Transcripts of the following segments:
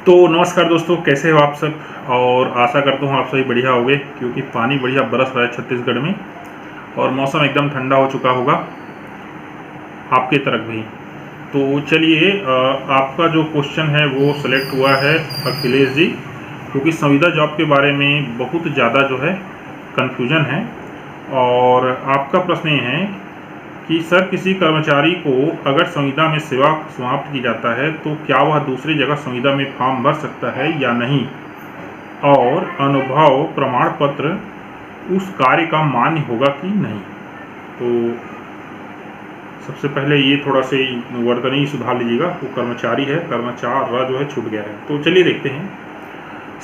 तो नमस्कार दोस्तों, कैसे हो आप सब। और आशा करता हूँ आप सभी बढ़िया होंगे, क्योंकि पानी बढ़िया बरस रहा है छत्तीसगढ़ में और मौसम एकदम ठंडा हो चुका होगा आपके तरफ भी। तो चलिए, आपका जो क्वेश्चन है वो सिलेक्ट हुआ है अखिलेश जी, क्योंकि संविदा जॉब के बारे में बहुत ज़्यादा जो है कन्फ्यूजन है। और आपका प्रश्न ये है कि सर, किसी कर्मचारी को अगर संविदा में सेवा समाप्त की जाता है तो क्या वह दूसरी जगह संविदा में फॉर्म भर सकता है या नहीं, और अनुभव प्रमाण पत्र उस कार्य का मान्य होगा कि नहीं। तो सबसे पहले ये थोड़ा से वर्तनी सुधार लीजिएगा। वो कर्मचारी है, कर्मचार जो है छूट गया है। तो चलिए देखते हैं।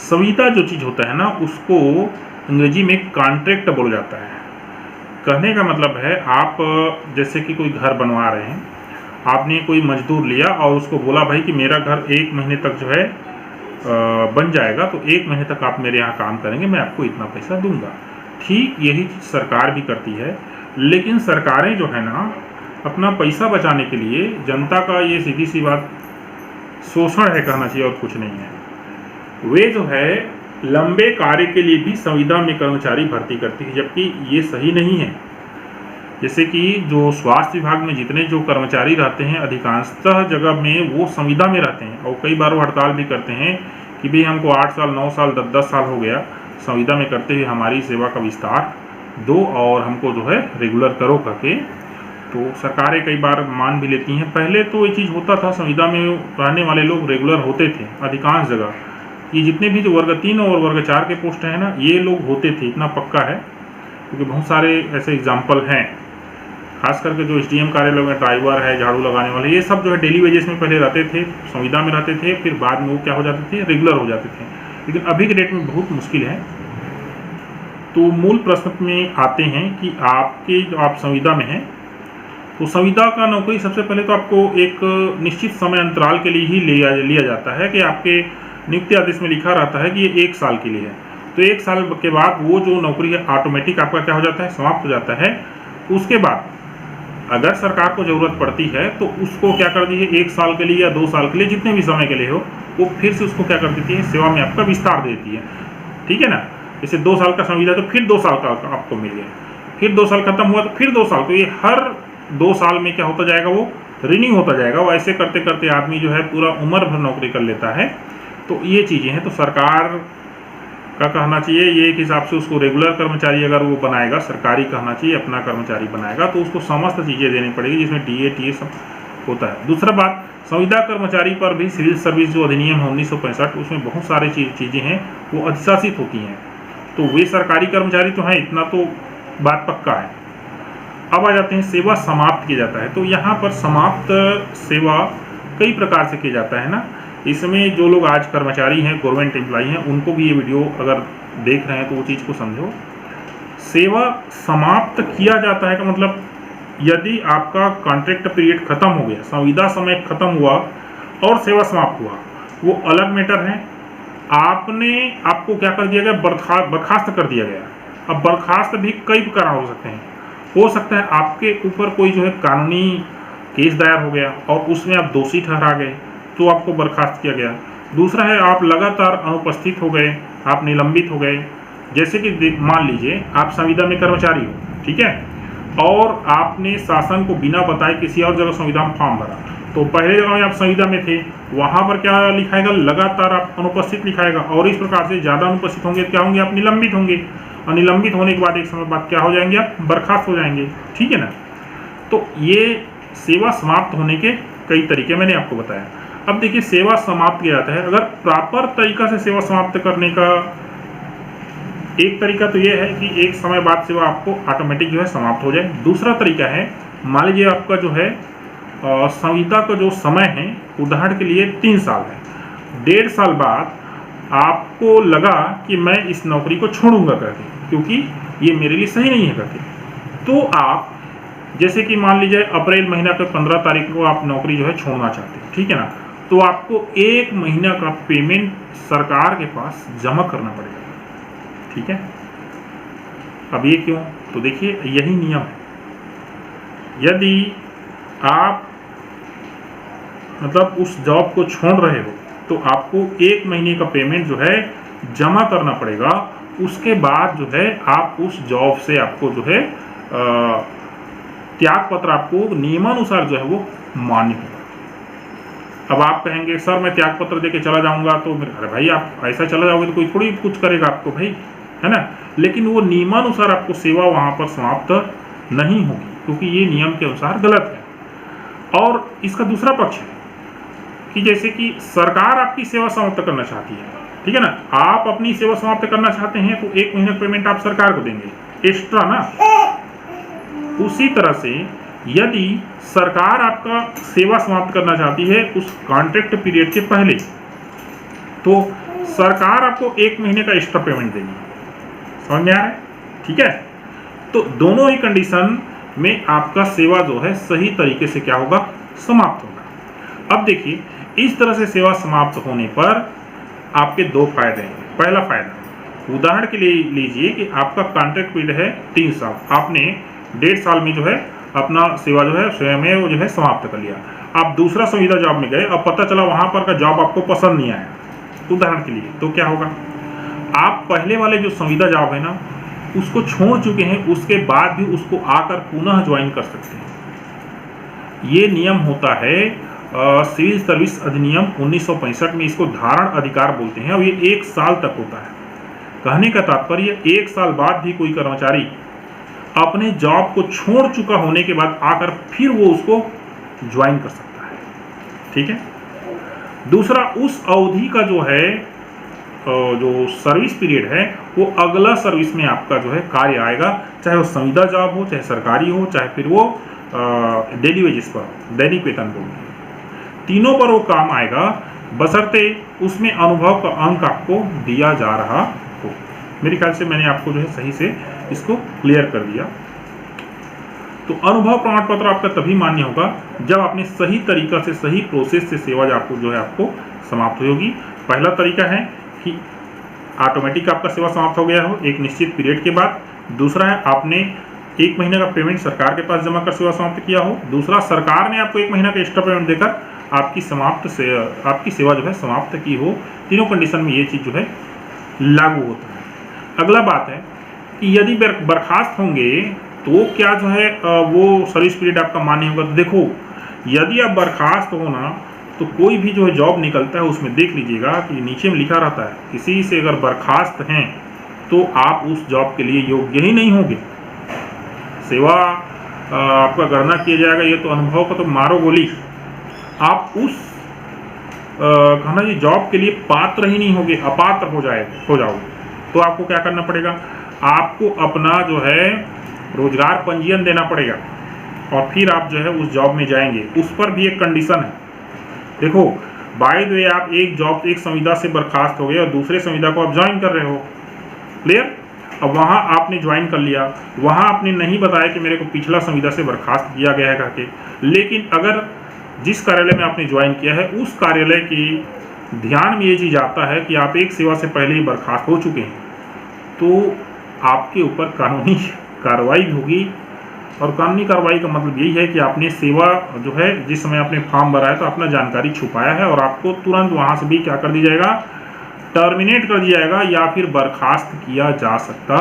संविदा जो चीज़ होता है ना, उसको अंग्रेजी में कॉन्ट्रैक्ट बोला जाता है। कहने का मतलब है, आप जैसे कि कोई घर बनवा रहे हैं, आपने कोई मजदूर लिया और उसको बोला भाई कि मेरा घर 1 महीने तक जो है बन जाएगा, तो 1 महीने तक आप मेरे यहाँ काम करेंगे, मैं आपको इतना पैसा दूंगा। ठीक यही सरकार भी करती है, लेकिन सरकारें जो है ना, अपना पैसा बचाने के लिए जनता का, ये सीधी सी बात, शोषण है कहना चाहिए और कुछ नहीं है। वे जो है लंबे कार्य के लिए भी संविदा में कर्मचारी भर्ती करती है, जबकि ये सही नहीं है। जैसे कि जो स्वास्थ्य विभाग में जितने जो कर्मचारी रहते हैं, अधिकांशतः जगह में वो संविदा में रहते हैं, और कई बार वो हड़ताल भी करते हैं कि भाई हमको 8 साल 9 साल 10 साल हो गया संविदा में करते हुए, हमारी सेवा का विस्तार दो और हमको जो है रेगुलर करो करके। तो सरकारें कई बार मान भी लेती हैं। पहले तो ये चीज़ होता था, संविदा में रहने वाले लोग रेगुलर होते थे अधिकांश जगह। ये जितने भी जो वर्ग 3 और वर्ग 4 के पोस्ट हैं ना, ये लोग होते थे, इतना पक्का है, क्योंकि बहुत सारे ऐसे एग्जाम्पल हैं। खास करके जो SDM कार्यालय में ड्राइवर है, झाड़ू लगाने वाले, ये सब जो है डेली वेजेस में पहले रहते थे, संविदा में रहते थे, फिर बाद में वो क्या हो जाते थे, रेगुलर हो जाते थे। लेकिन अभी के डेट में बहुत मुश्किल है। तो मूल प्रश्न में आते हैं कि आपके जो आप संविदा में हैं, तो संविदा का नौकरी सबसे पहले तो आपको एक निश्चित समय अंतराल के लिए ही लिया जाता है, कि आपके नियुक्ति आदेश में लिखा रहता है कि ये 1 साल के लिए है। तो 1 साल के बाद वो जो नौकरी है ऑटोमेटिक आपका क्या हो जाता है, समाप्त हो जाता है। उसके बाद अगर सरकार को ज़रूरत पड़ती है तो उसको क्या कर दी है, 1 साल के लिए या 2 साल के लिए, जितने भी समय के लिए हो, वो फिर से उसको क्या कर देती है, सेवा में आपका विस्तार देती है। ठीक है ना। जैसे 2 साल का संविदा, तो फिर 2 साल का आपको मिल गया, फिर 2 साल खत्म हुआ तो फिर 2 साल। तो ये हर 2 साल में क्या होता जाएगा, वो रिन्यू होता जाएगा। वो ऐसे करते करते आदमी जो है पूरा उम्र भर नौकरी कर लेता है। तो ये चीज़ें हैं। तो सरकार का कहना चाहिए ये एक हिसाब से, उसको रेगुलर कर्मचारी अगर वो बनाएगा, सरकारी कहना चाहिए अपना कर्मचारी बनाएगा, तो उसको समस्त चीज़ें देनी पड़ेगी, जिसमें DA TA सब होता है। दूसरा बात, संविदा कर्मचारी पर भी सिविल सर्विस जो अधिनियम है 1965, उसमें बहुत सारी चीज़ें हैं वो अधिशासित होती हैं। तो वे सरकारी कर्मचारी तो हैं, इतना तो बात पक्का है। अब आ जाते हैं, सेवा समाप्त किया जाता है। तो यहाँ पर समाप्त सेवा कई प्रकार से किया जाता है ना। इसमें जो लोग आज कर्मचारी हैं, गवर्नमेंट एम्प्लॉई हैं, उनको भी ये वीडियो अगर देख रहे हैं तो वो चीज़ को समझो। सेवा समाप्त किया जाता है का मतलब, यदि आपका कॉन्ट्रैक्ट पीरियड खत्म हो गया, संविदा समय खत्म हुआ और सेवा समाप्त हुआ, वो अलग मैटर है। आपको क्या कर दिया गया, बर्खास्त कर दिया गया। अब बर्खास्त भी कई प्रकार हो सकते हैं। हो सकता है आपके ऊपर कोई जो है कानूनी केस दायर हो गया और उसमें आप दोषी ठहरा गए, तो आपको बर्खास्त किया गया। दूसरा है, आप लगातार अनुपस्थित हो गए, आप निलंबित हो गए। जैसे कि मान लीजिए आप संविदा में कर्मचारी हो, ठीक है, और आपने शासन को बिना बताए किसी और जगह संविदा में फॉर्म भरा। तो पहले जगह में आप संविदा में थे, वहाँ पर क्या लिखाएगा, लगातार आप अनुपस्थित लिखाएगा। और इस प्रकार से ज़्यादा अनुपस्थित होंगे, क्या होंगे, आप निलंबित होंगे। और निलंबित होने के बाद एक समय बाद क्या हो जाएंगे, आप बर्खास्त हो जाएंगे। ठीक है ना। तो ये सेवा समाप्त होने के कई तरीके मैंने आपको बताया। अब देखिए, सेवा समाप्त किया जाता है। अगर प्रॉपर तरीका से सेवा समाप्त करने का एक तरीका तो ये है कि एक समय बाद सेवा आपको ऑटोमेटिक जो है समाप्त हो जाए। दूसरा तरीका है, मान लीजिए आपका जो है संविदा का जो समय है, उदाहरण के लिए 3 साल है, 1.5 साल बाद आपको लगा कि मैं इस नौकरी को छोड़ूंगा करके, क्योंकि ये मेरे लिए सही नहीं है करके, तो आप जैसे कि मान लीजिए अप्रैल महीना के 15 तारीख को आप नौकरी जो है छोड़ना चाहते हैं, ठीक है ना, तो आपको 1 महीना का पेमेंट सरकार के पास जमा करना पड़ेगा। ठीक है। अब ये क्यों, तो देखिए यही नियम है। यदि आप मतलब उस जॉब को छोड़ रहे हो तो आपको 1 महीने का पेमेंट जो है जमा करना पड़ेगा। उसके बाद जो है आप उस जॉब से आपको जो है त्याग पत्र आपको नियमानुसार जो है वो मान्य होगा। अब आप कहेंगे सर मैं त्याग पत्र देके चला जाऊंगा तो अरे भाई आप ऐसा चला जाओगे तो कोई थोड़ी कुछ करेगा आपको भाई, है ना। लेकिन वो नियमानुसार आपको सेवा वहां पर समाप्त नहीं होगी, क्योंकि ये नियम के अनुसार गलत है। और इसका दूसरा पक्ष है कि जैसे कि सरकार आपकी सेवा समाप्त करना चाहती है, ठीक है ना, आप अपनी सेवा समाप्त करना चाहते हैं तो 1 महीने का पेमेंट आप सरकार को देंगे एक्स्ट्रा ना। उसी तरह से यदि सरकार आपका सेवा समाप्त करना चाहती है उस कॉन्ट्रैक्ट पीरियड के पहले, तो सरकार आपको 1 महीने का एक्स्ट्रा पेमेंट देगी। समझ में आ रहा है? ठीक है। तो दोनों ही कंडीशन में आपका सेवा जो है सही तरीके से क्या होगा, समाप्त होगा। अब देखिए, इस तरह से सेवा समाप्त होने पर आपके 2 फायदे हैं। पहला फायदा, उदाहरण के लिए लीजिए कि आपका कॉन्ट्रैक्ट पीरियड है 3 साल, आपने 1.5 साल में जो है अपना सेवा जो है स्वयं वो जो है समाप्त कर लिया। आप दूसरा संविदा जॉब में गए, अब पता चला वहां पर का जॉब आपको पसंद नहीं आया, उदाहरण के लिए, तो क्या होगा, आप पहले वाले जो संविदा जॉब है ना उसको छोड़ चुके हैं, उसके बाद भी उसको आकर पुनः ज्वाइन कर सकते हैं। ये नियम होता है सिविल सर्विस अधिनियम 1965 में, इसको धारण अधिकार बोलते हैं, और ये 1 साल तक होता है। कहने का तात्पर्य 1 साल बाद भी कोई कर्मचारी अपने जॉब को छोड़ चुका होने के बाद आकर फिर वो उसको ज्वाइन कर सकता है। ठीक है। दूसरा, उस अवधि का जो है जो सर्विस पीरियड है वो अगला सर्विस में आपका जो है कार्य आएगा, चाहे वो संविदा जॉब हो, चाहे सरकारी हो, चाहे फिर वो डेली वेजेस पर, दैनिक वेतन पर, तीनों पर वो काम आएगा, बशर्ते उसमें अनुभव का अंक आपको दिया जा रहा हो। मेरे ख्याल से मैंने आपको जो है सही से इसको क्लियर कर दिया। तो अनुभव प्रमाण पत्र आपका तभी मान्य होगा जब आपने सही तरीका से, सही प्रोसेस से सेवा आपको जो है आपको समाप्त होगी। पहला तरीका है कि ऑटोमेटिक आपका सेवा समाप्त हो गया हो एक निश्चित पीरियड के बाद। दूसरा है आपने 1 महीने का पेमेंट सरकार के पास जमा कर सेवा समाप्त किया हो। दूसरा, सरकार ने आपको 1 महीना का एक्स्ट्रा पेमेंट देकर आपकी सेवा जो है समाप्त की हो। तीनों कंडीशन में ये चीज़ जो है लागू होता है। अगला बात है कि यदि बर्खास्त होंगे तो क्या जो है वो सर्विस पीरियड आपका मान्य होगा। तो देखो, यदि आप बर्खास्त हो ना तो कोई भी जो है जॉब निकलता है उसमें देख लीजिएगा कि नीचे में लिखा रहता है किसी से अगर बर्खास्त हैं तो आप उस जॉब के लिए योग्य ही नहीं होंगे, सेवा आपका गणना किया जाएगा। ये तो अनुभव का तो मारो गोली, आप उस कहना जी जॉब के लिए पात्र ही नहीं होंगे, अपात्र हो जाओगे। तो आपको क्या करना पड़ेगा, आपको अपना जो है रोजगार पंजीयन देना पड़ेगा और फिर आप जो है उस जॉब में जाएंगे। उस पर भी एक कंडीशन है। देखो, बाय द वे, आप एक संविदा से बर्खास्त हो गए और दूसरे संविदा को आप ज्वाइन कर रहे हो, क्लियर। अब वहाँ आपने ज्वाइन कर लिया, वहाँ आपने नहीं बताया कि मेरे को पिछला संविदा से बर्खास्त किया गया है करके, लेकिन अगर जिस कार्यालय में आपने ज्वाइन किया है उस कार्यालय की ध्यान में ये चीज़ आता है कि आप एक सेवा से पहले ही बर्खास्त हो चुके हैं, तो आपके ऊपर कानूनी कार्रवाई होगी। और कानूनी कार्रवाई का मतलब यही है कि आपने सेवा जो है जिस समय आपने फॉर्म भरा है तो अपना जानकारी छुपाया है और आपको तुरंत वहाँ से भी क्या कर दिया जाएगा, टर्मिनेट कर दिया जाएगा या फिर बर्खास्त किया जा सकता।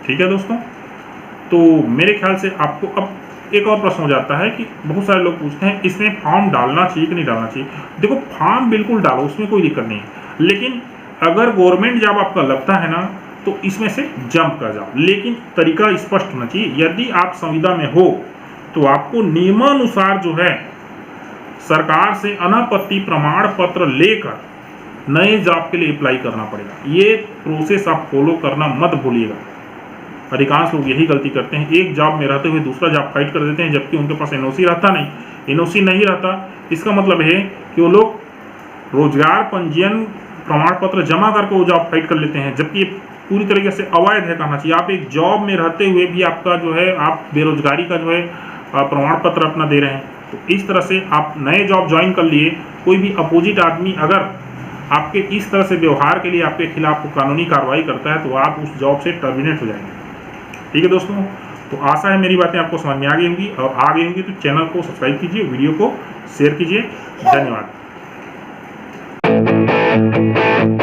ठीक है दोस्तों, तो मेरे ख्याल से आपको अब एक और प्रश्न हो जाता है कि बहुत सारे लोग पूछते हैं इसमें फॉर्म डालना चाहिए कि नहीं डालना चाहिए। देखो, फॉर्म बिल्कुल डालो, उसमें कोई दिक्कत नहीं है, लेकिन अगर गवर्नमेंट जॉब आपका लगता है ना तो इसमें से जंप कर जाओ, लेकिन तरीका स्पष्ट होना चाहिए। यदि आप संविदा में हो तो आपको नियमानुसार जो है सरकार से अनापत्ति प्रमाण पत्र लेकर नए जॉब के लिए अप्लाई करना पड़ेगा। ये प्रोसेस आप फॉलो करना मत भूलिएगा। अधिकांश लोग यही गलती करते हैं, एक जॉब में रहते हुए दूसरा जॉब फाइट कर देते हैं, जबकि उनके पास एनओसी रहता नहीं। एनओसी नहीं रहता, इसका मतलब है कि वो लोग रोजगार पंजीयन प्रमाण पत्र जमा करके वो जॉब फाइट कर लेते हैं, जबकि ये पूरी तरीके से अवैध है कहना चाहिए। आप एक जॉब में रहते हुए भी आपका जो है आप बेरोजगारी का जो है प्रमाण पत्र अपना दे रहे हैं। तो इस तरह से आप नए जॉब ज्वाइन कर लिए, कोई भी अपोजिट आदमी अगर आपके इस तरह से व्यवहार के लिए आपके खिलाफ कानूनी कार्रवाई करता है तो आप उस जॉब से टर्मिनेट हो जाएंगे। ठीक है दोस्तों, तो आशा है मेरी बातें आपको समझ में आ गई होंगी, और आ गई होंगी तो चैनल को सब्सक्राइब कीजिए, वीडियो को शेयर कीजिए। धन्यवाद। है।